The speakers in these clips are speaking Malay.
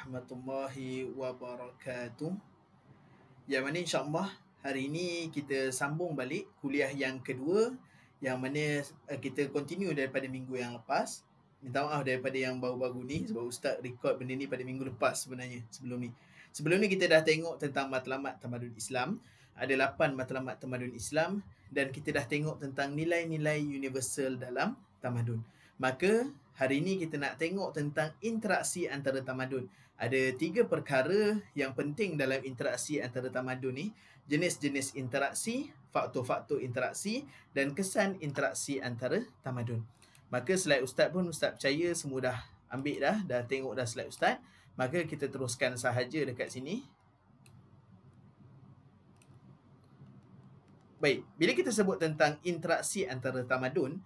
warahmatullahi wabarakatuh. Yang mana insyaAllah hari ini kita sambung balik kuliah yang kedua, yang mana kita continue daripada minggu yang lepas. Minta maaf daripada yang baru-baru ni sebab Ustaz record benda ni pada minggu lepas sebenarnya sebelum ni. Sebelum ni kita dah tengok tentang matlamat tamadun Islam. Ada 8 matlamat tamadun Islam dan kita dah tengok tentang nilai-nilai universal dalam tamadun. Maka hari ini kita nak tengok tentang interaksi antara tamadun. Ada 3 perkara yang penting dalam interaksi antara tamadun ni. Jenis-jenis interaksi, faktor-faktor interaksi dan kesan interaksi antara tamadun. Maka slide Ustaz pun Ustaz percaya semua dah ambil dah tengok dah slide Ustaz. Maka kita teruskan sahaja dekat sini. Baik, bila kita sebut tentang interaksi antara tamadun,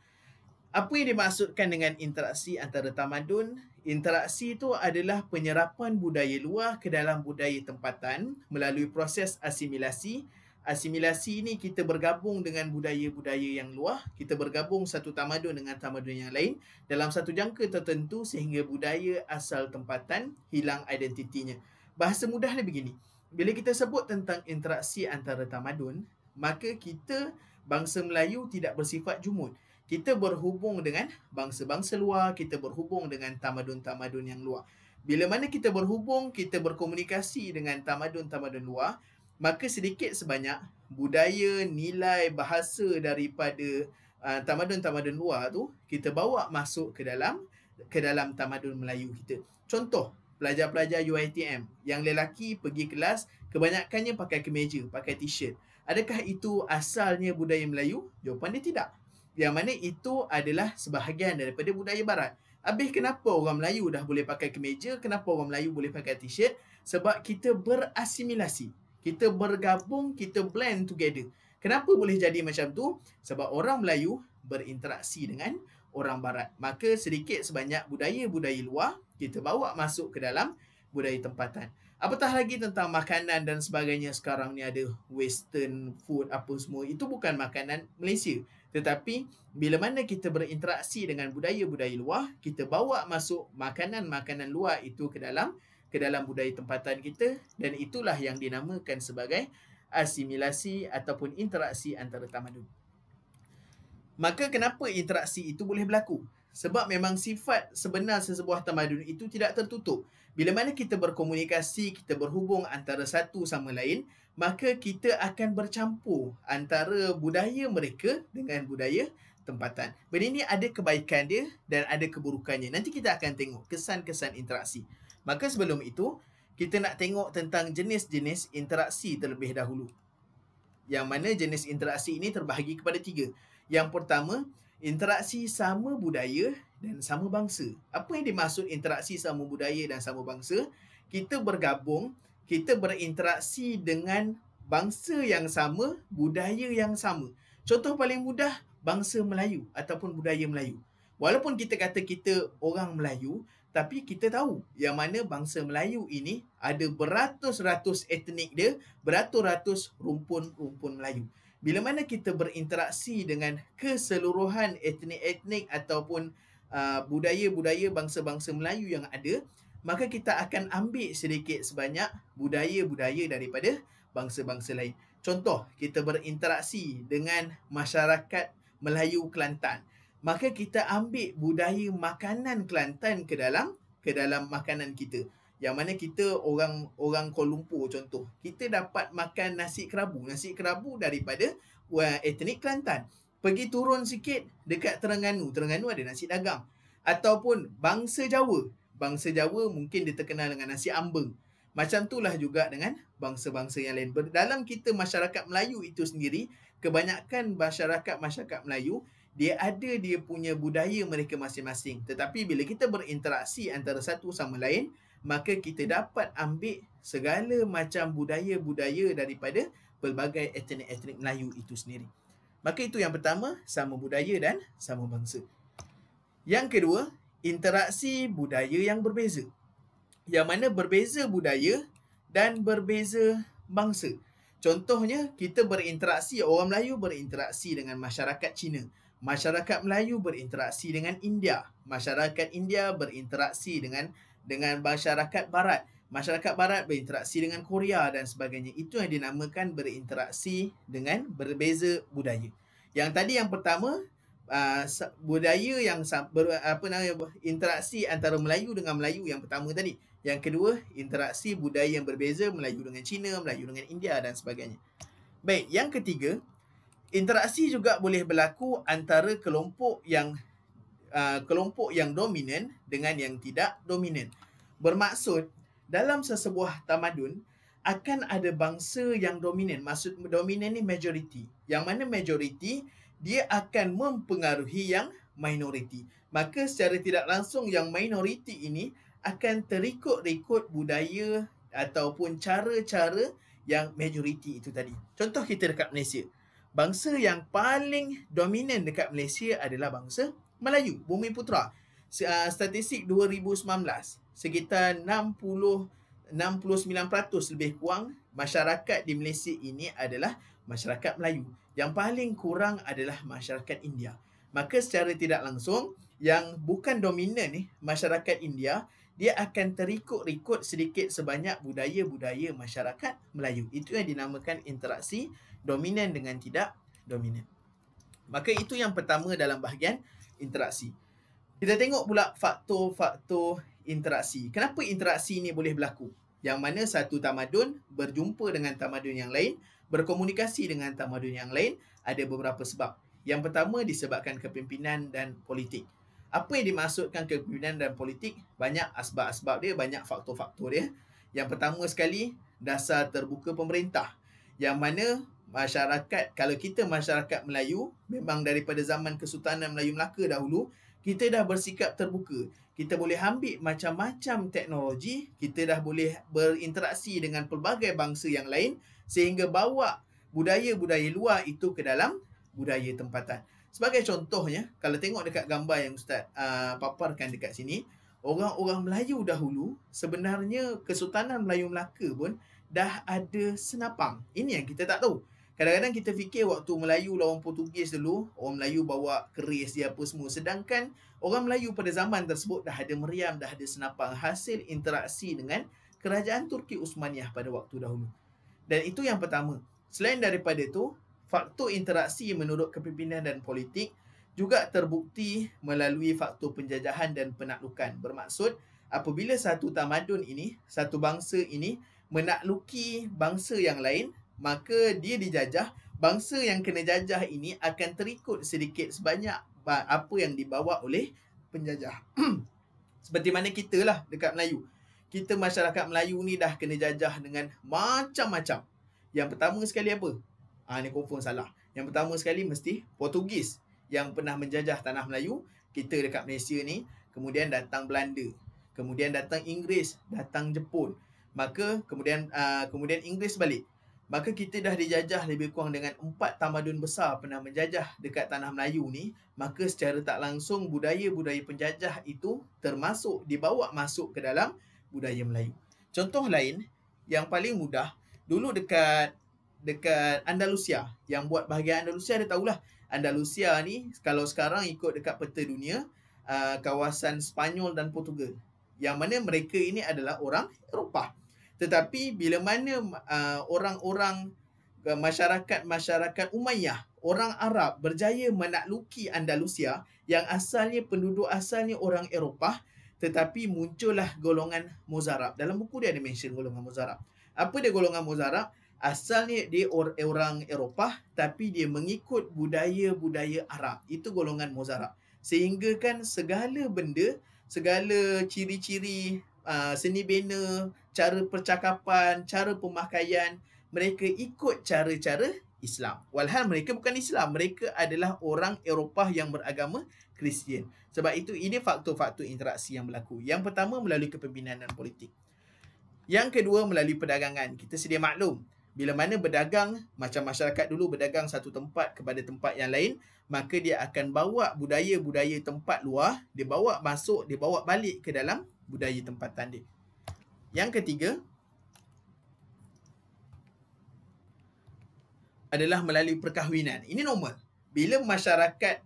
apa yang dimaksudkan dengan interaksi antara tamadun? Interaksi itu adalah penyerapan budaya luar ke dalam budaya tempatan melalui proses asimilasi. Asimilasi ini kita bergabung dengan budaya-budaya yang luar. Kita bergabung satu tamadun dengan tamadun yang lain dalam satu jangka tertentu sehingga budaya asal tempatan hilang identitinya. Bahasa mudahnya begini. Bila kita sebut tentang interaksi antara tamadun, maka kita bangsa Melayu tidak bersifat jumud. Kita berhubung dengan bangsa-bangsa luar, kita berhubung dengan tamadun-tamadun yang luar. Bila mana kita berhubung, kita berkomunikasi dengan tamadun-tamadun luar, maka sedikit sebanyak budaya, nilai, bahasa daripada tamadun-tamadun luar tu kita bawa masuk ke dalam tamadun Melayu kita. Contoh, pelajar-pelajar UiTM yang lelaki pergi kelas, kebanyakannya pakai kemeja, pakai t-shirt. Adakah itu asalnya budaya Melayu? Jawapan dia tidak. Yang mana itu adalah sebahagian daripada budaya barat. Habis kenapa orang Melayu dah boleh pakai kemeja? Kenapa orang Melayu boleh pakai t-shirt? Sebab kita berasimilasi. Kita bergabung, kita blend together. Kenapa boleh jadi macam tu? Sebab orang Melayu berinteraksi dengan orang barat. Maka sedikit sebanyak budaya-budaya luar kita bawa masuk ke dalam budaya tempatan. Apatah lagi tentang makanan dan sebagainya, sekarang ni ada western food apa semua, itu bukan makanan Malaysia. Tetapi bila mana kita berinteraksi dengan budaya-budaya luar, kita bawa masuk makanan-makanan luar itu ke dalam budaya tempatan kita, dan itulah yang dinamakan sebagai asimilasi ataupun interaksi antara tamadun. Maka kenapa interaksi itu boleh berlaku? Sebab memang sifat sebenar sesebuah tamadun itu tidak tertutup. Bila mana kita berkomunikasi, kita berhubung antara satu sama lain, maka kita akan bercampur antara budaya mereka dengan budaya tempatan. Benda ini ada kebaikan dia dan ada keburukannya. Nanti kita akan tengok kesan-kesan interaksi. Maka sebelum itu, kita nak tengok tentang jenis-jenis interaksi terlebih dahulu. Yang mana jenis interaksi ini terbahagi kepada 3. Yang pertama, interaksi sama budaya dan sama bangsa. Apa yang dimaksud interaksi sama budaya dan sama bangsa? Kita bergabung, kita berinteraksi dengan bangsa yang sama, budaya yang sama. Contoh paling mudah, bangsa Melayu ataupun budaya Melayu. Walaupun kita kata kita orang Melayu, tapi kita tahu yang mana bangsa Melayu ini ada beratus-ratus etnik dia, beratus-ratus rumpun-rumpun Melayu. Bila mana kita berinteraksi dengan keseluruhan etnik-etnik ataupun budaya-budaya bangsa-bangsa Melayu yang ada, maka kita akan ambil sedikit sebanyak budaya-budaya daripada bangsa-bangsa lain. Contoh, kita berinteraksi dengan masyarakat Melayu Kelantan, maka kita ambil budaya makanan Kelantan ke dalam makanan kita. Yang mana kita orang Kuala Lumpur contoh, kita dapat makan nasi kerabu. Nasi kerabu daripada etnik Kelantan. Pergi turun sikit dekat Terengganu. Terengganu ada nasi dagang. Ataupun bangsa Jawa. Bangsa Jawa mungkin dia terkenal dengan nasi ambeng. Macam itulah juga dengan bangsa-bangsa yang lain. Dalam kita masyarakat Melayu itu sendiri, kebanyakan masyarakat Melayu, dia punya budaya mereka masing-masing. Tetapi bila kita berinteraksi antara satu sama lain, maka kita dapat ambil segala macam budaya-budaya daripada pelbagai etnik-etnik Melayu itu sendiri. Maka itu yang pertama, sama budaya dan sama bangsa. Yang kedua, interaksi budaya yang berbeza. Yang mana berbeza budaya dan berbeza bangsa. Contohnya, kita berinteraksi, orang Melayu berinteraksi dengan masyarakat Cina. Masyarakat Melayu berinteraksi dengan India. Masyarakat India berinteraksi dengan dengan masyarakat barat. Masyarakat barat berinteraksi dengan Korea dan sebagainya. Itu yang dinamakan berinteraksi dengan berbeza budaya. Yang tadi yang pertama, budaya yang interaksi antara Melayu dengan Melayu yang pertama tadi. Yang kedua, interaksi budaya yang berbeza, Melayu dengan Cina, Melayu dengan India dan sebagainya. Baik, yang ketiga, interaksi juga boleh berlaku antara kelompok yang dominan dengan yang tidak dominan. Bermaksud, dalam sesebuah tamadun akan ada bangsa yang dominan. Maksud dominan ni majoriti. Yang mana majoriti dia akan mempengaruhi yang minoriti. Maka secara tidak langsung yang minoriti ini akan terikut-ikut budaya ataupun cara-cara yang majoriti itu tadi. Contoh kita dekat Malaysia. Bangsa yang paling dominan dekat Malaysia adalah bangsa Melayu, Bumi Putera. Statistik 2019, sekitar 69% lebih kurang masyarakat di Malaysia ini adalah masyarakat Melayu. Yang paling kurang adalah masyarakat India. Maka secara tidak langsung, yang bukan dominan ni, masyarakat India, dia akan terikut-ikut sedikit sebanyak budaya-budaya masyarakat Melayu. Itu yang dinamakan interaksi dominan dengan tidak dominan. Maka itu yang pertama dalam bahagian interaksi. Kita tengok pula faktor-faktor interaksi. Kenapa interaksi ini boleh berlaku? Yang mana satu tamadun berjumpa dengan tamadun yang lain, berkomunikasi dengan tamadun yang lain, ada beberapa sebab. Yang pertama disebabkan kepimpinan dan politik. Apa yang dimaksudkan kepimpinan dan politik? Banyak asbab-asbab dia, banyak faktor-faktor dia. Yang pertama sekali, dasar terbuka pemerintah. Yang mana masyarakat, kalau kita masyarakat Melayu, memang daripada zaman Kesultanan Melayu Melaka dahulu, kita dah bersikap terbuka. Kita boleh ambil macam-macam teknologi, kita dah boleh berinteraksi dengan pelbagai bangsa yang lain, sehingga bawa budaya-budaya luar itu ke dalam budaya tempatan. Sebagai contohnya, kalau tengok dekat gambar yang Ustaz paparkan dekat sini, orang-orang Melayu dahulu, sebenarnya Kesultanan Melayu Melaka pun dah ada senapang. Ini yang kita tak tahu. Kadang-kadang kita fikir waktu Melayu lawan Portugis dulu, orang Melayu bawa keris dia apa semua. Sedangkan orang Melayu pada zaman tersebut dah ada meriam, dah ada senapang. Hasil interaksi dengan kerajaan Turki Uthmaniyah pada waktu dahulu. Dan itu yang pertama. Selain daripada itu, faktor interaksi menurut kepimpinan dan politik juga terbukti melalui faktor penjajahan dan penaklukan. Bermaksud, apabila satu tamadun ini, satu bangsa ini menakluki bangsa yang lain, maka dia dijajah. Bangsa yang kena jajah ini akan terikut sedikit sebanyak apa yang dibawa oleh penjajah. Seperti mana kita lah dekat Melayu. Kita masyarakat Melayu ni dah kena jajah dengan macam-macam. Yang pertama sekali apa? Ni confirm salah. Yang pertama sekali mesti Portugis yang pernah menjajah tanah Melayu. Kita dekat Malaysia ni. Kemudian datang Belanda. Kemudian datang Inggeris. Datang Jepun. Maka kemudian Inggeris balik. Maka kita dah dijajah lebih kurang dengan 4 tamadun besar pernah menjajah dekat tanah Melayu ni. Maka secara tak langsung budaya-budaya penjajah itu termasuk dibawa masuk ke dalam budaya Melayu. Contoh lain yang paling mudah, dulu dekat Andalusia, yang buat bahagian Andalusia dia tahulah. Andalusia ni kalau sekarang ikut dekat peta dunia, kawasan Spanyol dan Portugal. Yang mana mereka ini adalah orang Eropah. Tetapi bila mana orang-orang masyarakat Umayyah, orang Arab berjaya menakluki Andalusia yang asalnya penduduk asalnya orang Eropah, tetapi muncullah golongan Mozarab. Dalam buku dia ada mention golongan Mozarab. Apa dia golongan Mozarab? Asalnya dia orang Eropah tapi dia mengikut budaya-budaya Arab. Itu golongan Mozarab. Sehingga kan segala benda, segala ciri-ciri seni bina, cara percakapan, cara pemakaian, mereka ikut cara-cara Islam. Walhal mereka bukan Islam, mereka adalah orang Eropah yang beragama Kristian. Sebab itu ini faktor-faktor interaksi yang berlaku. Yang pertama melalui kepimpinan dan politik. Yang kedua melalui perdagangan. Kita sedia maklum, bila mana berdagang, macam masyarakat dulu berdagang satu tempat kepada tempat yang lain, maka dia akan bawa budaya-budaya tempat luar, dia bawa masuk, dia bawa balik ke dalam budaya tempatan dia. Yang ketiga adalah melalui perkahwinan. Ini normal. Bila masyarakat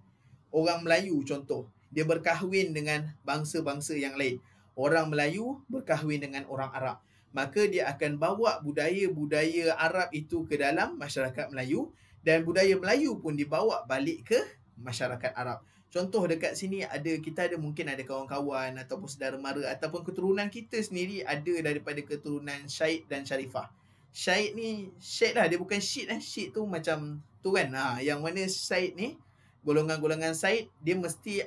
orang Melayu contoh, dia berkahwin dengan bangsa-bangsa yang lain. orang Melayu berkahwin dengan orang Arab. Maka dia akan bawa budaya-budaya Arab itu ke dalam masyarakat Melayu dan budaya Melayu pun dibawa balik ke masyarakat Arab. Contoh dekat sini kita ada mungkin ada kawan-kawan ataupun saudara mara ataupun keturunan kita sendiri ada daripada keturunan Syed dan Sharifah. Syed lah, dia bukan Syed Syed tu macam tu kan. Yang mana Syed ni, golongan-golongan Syed, dia mesti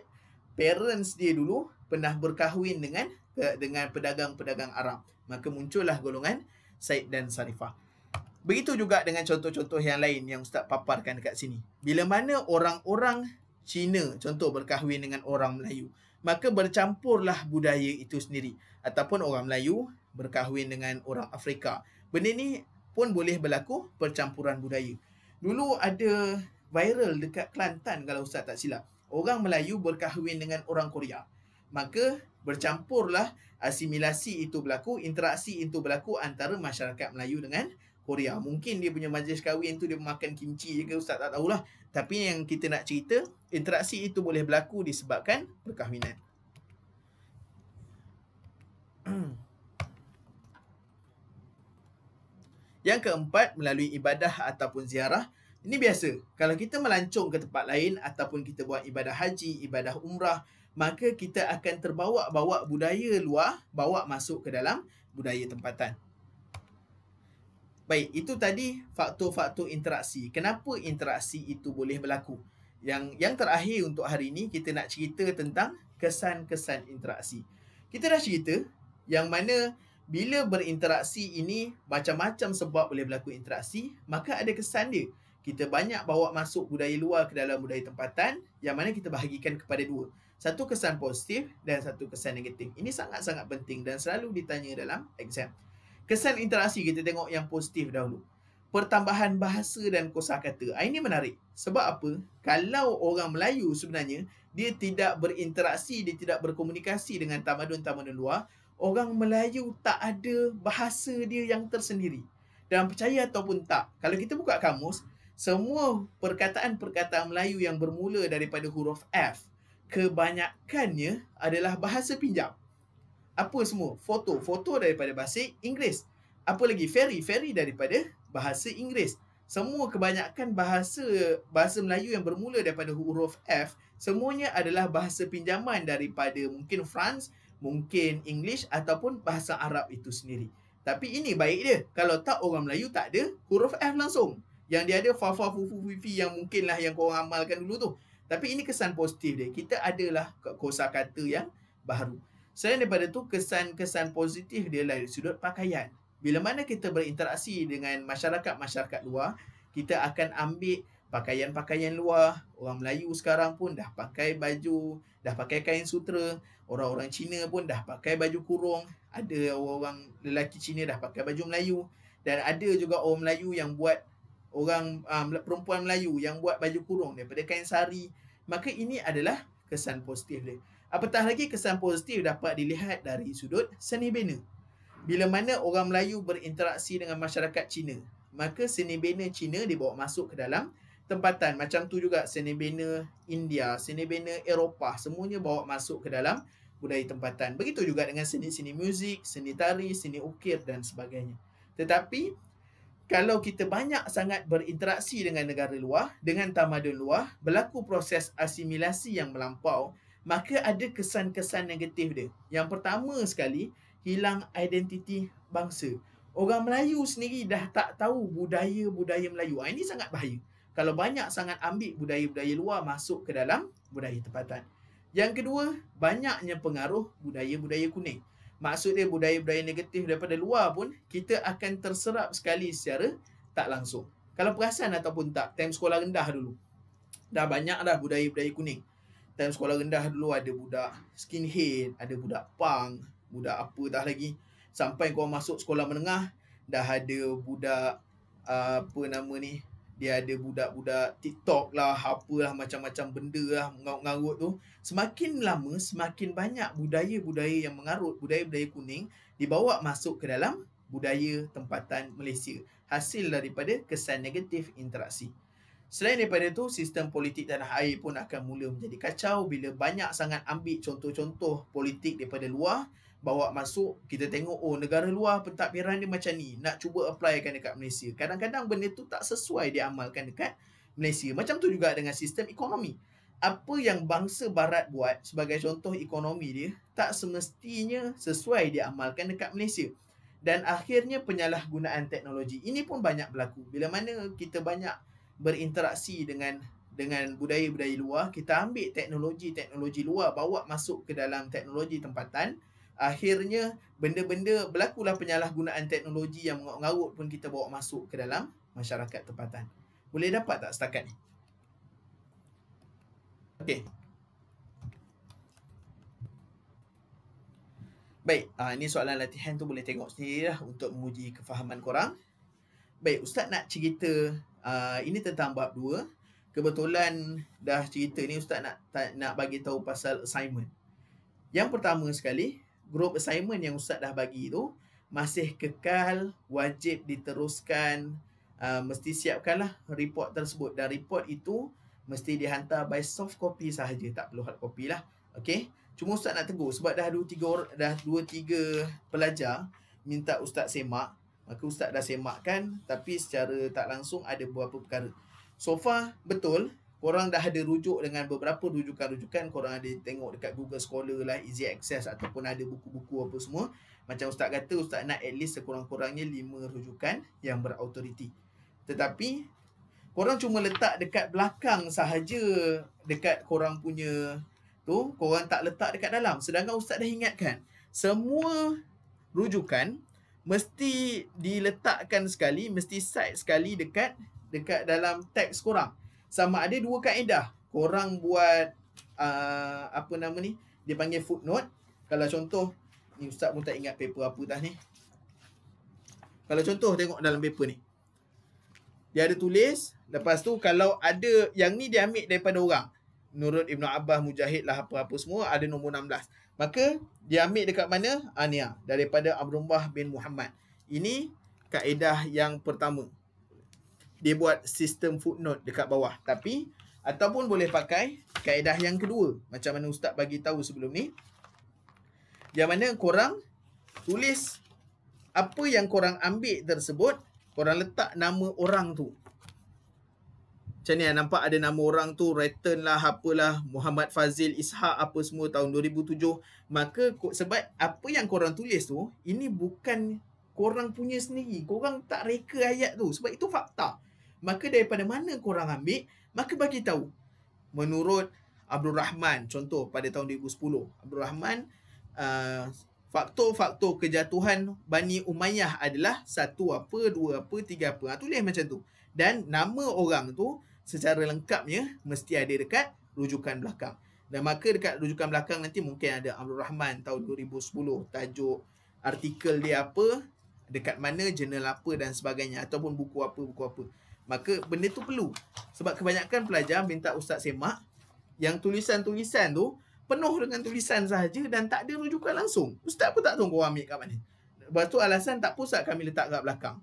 parents dia dulu pernah berkahwin dengan pedagang-pedagang Arab. Maka muncullah golongan Syed dan Sharifah. Begitu juga dengan contoh-contoh yang lain yang Ustaz paparkan dekat sini. Bila mana orang-orang Cina contoh berkahwin dengan orang Melayu, maka bercampurlah budaya itu sendiri. Ataupun orang Melayu berkahwin dengan orang Afrika. Benda ni pun boleh berlaku percampuran budaya. Dulu ada viral dekat Kelantan kalau Ustaz tak silap. Orang Melayu berkahwin dengan orang Korea. Maka bercampurlah, asimilasi itu berlaku, interaksi itu berlaku antara masyarakat Melayu dengan Korea. Mungkin dia punya majlis kahwin tu dia makan kimchi je ke, Ustaz tak tahulah. Tapi yang kita nak cerita, interaksi itu boleh berlaku disebabkan perkahwinan. Yang keempat, melalui ibadah ataupun ziarah. Ini biasa. Kalau kita melancong ke tempat lain ataupun kita buat ibadah haji, ibadah umrah, maka kita akan terbawa budaya luar, bawa masuk ke dalam budaya tempatan. Baik, itu tadi faktor-faktor interaksi. Kenapa interaksi itu boleh berlaku? Yang terakhir untuk hari ini, kita nak cerita tentang kesan-kesan interaksi. Kita dah cerita yang mana bila berinteraksi ini, macam-macam sebab boleh berlaku interaksi, maka ada kesan dia. Kita banyak bawa masuk budaya luar ke dalam budaya tempatan, yang mana kita bahagikan kepada dua. Satu kesan positif dan satu kesan negatif. Ini sangat-sangat penting dan selalu ditanya dalam exam. Kesan interaksi, kita tengok yang positif dahulu. Pertambahan bahasa dan kosakata. Ini menarik. Sebab apa? Kalau orang Melayu sebenarnya, dia tidak berinteraksi, dia tidak berkomunikasi dengan tamadun-tamadun luar, orang Melayu tak ada bahasa dia yang tersendiri. Dan percaya ataupun tak, kalau kita buka kamus, semua perkataan-perkataan Melayu yang bermula daripada huruf F, kebanyakannya adalah bahasa pinjam. Apa semua? Foto daripada bahasa Inggeris. Apa lagi? Ferry daripada bahasa Inggeris. Semua kebanyakan bahasa Melayu yang bermula daripada huruf F, semuanya adalah bahasa pinjaman daripada mungkin France, mungkin English ataupun bahasa Arab itu sendiri. Tapi ini baik dia. Kalau tak, orang Melayu tak ada huruf F langsung. Yang dia ada fa, fu, fu, fi yang mungkinlah yang korang amalkan dulu tu. Tapi ini kesan positif dia. Kita adalah kosakata yang baru. Selain daripada tu, kesan-kesan positif dia dari sudut pakaian. Bila mana kita berinteraksi dengan masyarakat-masyarakat luar, kita akan ambil pakaian-pakaian luar. Orang Melayu sekarang pun dah pakai baju, dah pakai kain sutera. Orang-orang Cina pun dah pakai baju kurung. Ada orang lelaki Cina dah pakai baju Melayu. Dan ada juga orang Melayu yang buat, perempuan Melayu yang buat baju kurung daripada kain sari. Maka ini adalah kesan positif dia. Apatah lagi, kesan positif dapat dilihat dari sudut seni bina. Bila mana orang Melayu berinteraksi dengan masyarakat Cina, maka seni bina Cina dibawa masuk ke dalam tempatan. Macam tu juga seni bina India, seni bina Eropah, semuanya bawa masuk ke dalam budaya tempatan. Begitu juga dengan seni-seni muzik, seni tari, seni ukir dan sebagainya. Tetapi kalau kita banyak sangat berinteraksi dengan negara luar, dengan tamadun luar, berlaku proses asimilasi yang melampau, maka ada kesan-kesan negatif dia. Yang pertama sekali, hilang identiti bangsa. Orang Melayu sendiri dah tak tahu budaya-budaya Melayu. Ini sangat bahaya. Kalau banyak sangat ambil budaya-budaya luar masuk ke dalam budaya tempatan. Yang kedua, banyaknya pengaruh budaya-budaya kuning. Maksud dia budaya-budaya negatif daripada luar pun, kita akan terserap sekali secara tak langsung. Kalau perasan ataupun tak, time sekolah rendah dulu, dah banyak dah budaya-budaya kuning. Time sekolah rendah dulu ada budak skinhead, ada budak punk, budak apa dah lagi. Sampai kau masuk sekolah menengah, dah ada budak dia ada budak-budak TikTok lah, apalah macam-macam benda lah, mengarut-ngarut tu. Semakin lama, semakin banyak budaya-budaya yang mengarut, budaya-budaya kuning, dibawa masuk ke dalam budaya tempatan Malaysia. Hasil daripada kesan negatif interaksi. Selain daripada itu, sistem politik tanah air pun akan mula menjadi kacau bila banyak sangat ambil contoh-contoh politik daripada luar, bawa masuk, kita tengok oh negara luar pentadbiran dia macam ni, nak cuba applykan dekat Malaysia. Kadang-kadang benda tu tak sesuai diamalkan dekat Malaysia. Macam tu juga dengan sistem ekonomi. Apa yang bangsa barat buat sebagai contoh ekonomi dia tak semestinya sesuai diamalkan dekat Malaysia. Dan akhirnya penyalahgunaan teknologi ini pun banyak berlaku. Bila mana kita banyak berinteraksi dengan budaya-budaya luar, kita ambil teknologi luar bawa masuk ke dalam teknologi tempatan, akhirnya benda-benda berlakulah penyalahgunaan teknologi yang mengarut pun kita bawa masuk ke dalam masyarakat tempatan. Boleh dapat tak setakat ni? Okey. Baik, ini soalan latihan tu boleh tengok sendiri lah untuk menguji kefahaman korang. Baik, Ustaz nak cerita ini tentang bab 2. Kebetulan dah cerita ni, Ustaz nak bagi tahu pasal assignment. Yang pertama sekali, grup assignment yang Ustaz dah bagi tu masih kekal, wajib diteruskan, mesti siapkanlah report tersebut. Dan report itu mesti dihantar by soft copy sahaja, tak perlu hard copy lah. Okey. Cuma Ustaz nak tegur sebab dah 2-3 pelajar minta Ustaz semak, maka Ustaz dah semakkan, tapi secara tak langsung ada beberapa perkara. So far, betul, korang dah ada rujuk dengan beberapa rujukan-rujukan. Korang ada tengok dekat Google Scholar lah, easy access, ataupun ada buku-buku apa semua. Macam Ustaz kata, Ustaz nak at least sekurang-kurangnya 5 rujukan yang berautoriti. Tetapi, korang cuma letak dekat belakang sahaja, dekat korang punya tu, korang tak letak dekat dalam. Sedangkan Ustaz dah ingatkan, semua rujukan mesti diletakkan sekali, mesti cite sekali dekat dalam teks korang. Sama ada 2 kaedah. Korang buat dia panggil footnote. Kalau contoh, ni Ustaz pun tak ingat paper apa dah ni. Kalau contoh tengok dalam paper ni, dia ada tulis, lepas tu kalau ada yang ni dia ambil daripada orang, menurut Ibn Abbas, Mujahid lah, apa-apa semua, ada nombor 16. Maka dia ambil dekat mana? Daripada Abdullah bin Muhammad. Ini kaedah yang pertama. Dia buat sistem footnote dekat bawah. Tapi ataupun boleh pakai kaedah yang kedua, macam mana Ustaz bagi tahu sebelum ni, yang mana korang tulis apa yang korang ambil tersebut, korang letak nama orang tu. Macam ni, nampak ada nama orang tu, Return lah, apalah, Muhammad Fazil Ishaq apa semua, tahun 2007. Maka sebab apa yang korang tulis tu, ini bukan korang punya sendiri. Korang tak reka ayat tu, sebab itu fakta. Maka daripada mana korang ambil, maka bagi tahu. Menurut Abdul Rahman, contoh pada tahun 2010, Abdul Rahman, faktor-faktor kejatuhan Bani Umayyah adalah 1 apa, 2 apa, 3 apa. Tulis macam tu. Dan nama orang tu secara lengkapnya mesti ada dekat rujukan belakang. Dan maka dekat rujukan belakang nanti mungkin ada Abdul Rahman tahun 2010, tajuk artikel dia apa, dekat mana, jurnal apa dan sebagainya, ataupun buku apa. Maka benda tu perlu. Sebab kebanyakan pelajar minta Ustaz semak yang tulisan-tulisan tu penuh dengan tulisan sahaja dan tak ada rujukan langsung. Ustaz pun tak tahu korang ambil kat mana. Lepas tu alasan tak pun Ustaz kami letak kat belakang.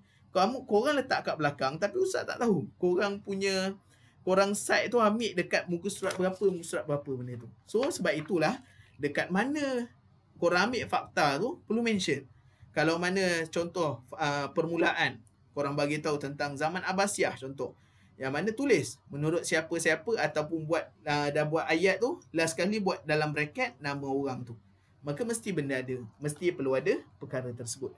Korang letak kat belakang tapi Ustaz tak tahu. Korang site tu ambil dekat muka surat berapa benda tu. So sebab itulah dekat mana korang ambil fakta tu perlu mention. Kalau mana contoh permulaan, korang bagi tahu tentang zaman Abbasiyah contoh, yang mana tulis menurut siapa-siapa, ataupun dah buat ayat tu, last kali buat dalam bracket nama orang tu. Maka mesti benda ada, mesti perlu ada perkara tersebut.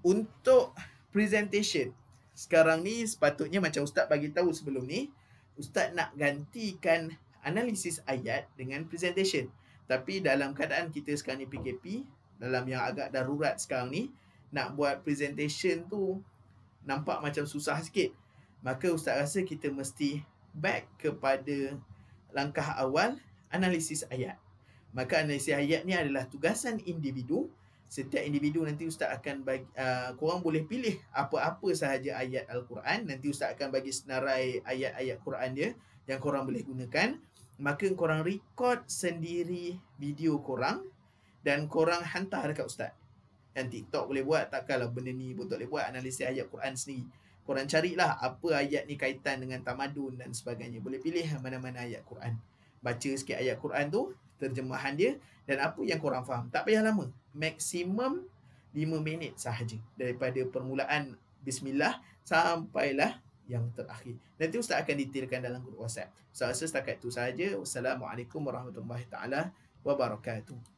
Untuk presentation, sekarang ni sepatutnya macam Ustaz bagi tahu sebelum ni, Ustaz nak gantikan analisis ayat dengan presentation. Tapi dalam keadaan kita sekarang ni PKP, dalam yang agak darurat sekarang ni, nak buat presentation tu nampak macam susah sikit. Maka Ustaz rasa kita mesti back kepada langkah awal, analisis ayat. Maka analisis ayat ni adalah tugasan individu. Setiap individu nanti Ustaz akan bagi, korang boleh pilih apa-apa sahaja ayat Al-Quran. Nanti Ustaz akan bagi senarai ayat-ayat Quran dia yang korang boleh gunakan. Maka korang record sendiri video korang dan korang hantar dekat Ustaz. Yang TikTok boleh buat, takkanlah benda ni pun tak boleh buat, analisis ayat Quran sendiri. Korang carilah apa ayat ni kaitan dengan tamadun dan sebagainya. Boleh pilih mana-mana ayat Quran. Baca sikit ayat Quran tu, terjemahan dia dan apa yang korang faham. Tak payah lama. Maksimum 5 minit sahaja daripada permulaan bismillah sampailah yang terakhir. Nanti Ustaz akan detailkan dalam grup WhatsApp. Saya rasa setakat itu sahaja. Wassalamualaikum warahmatullahi taala wabarakatuh.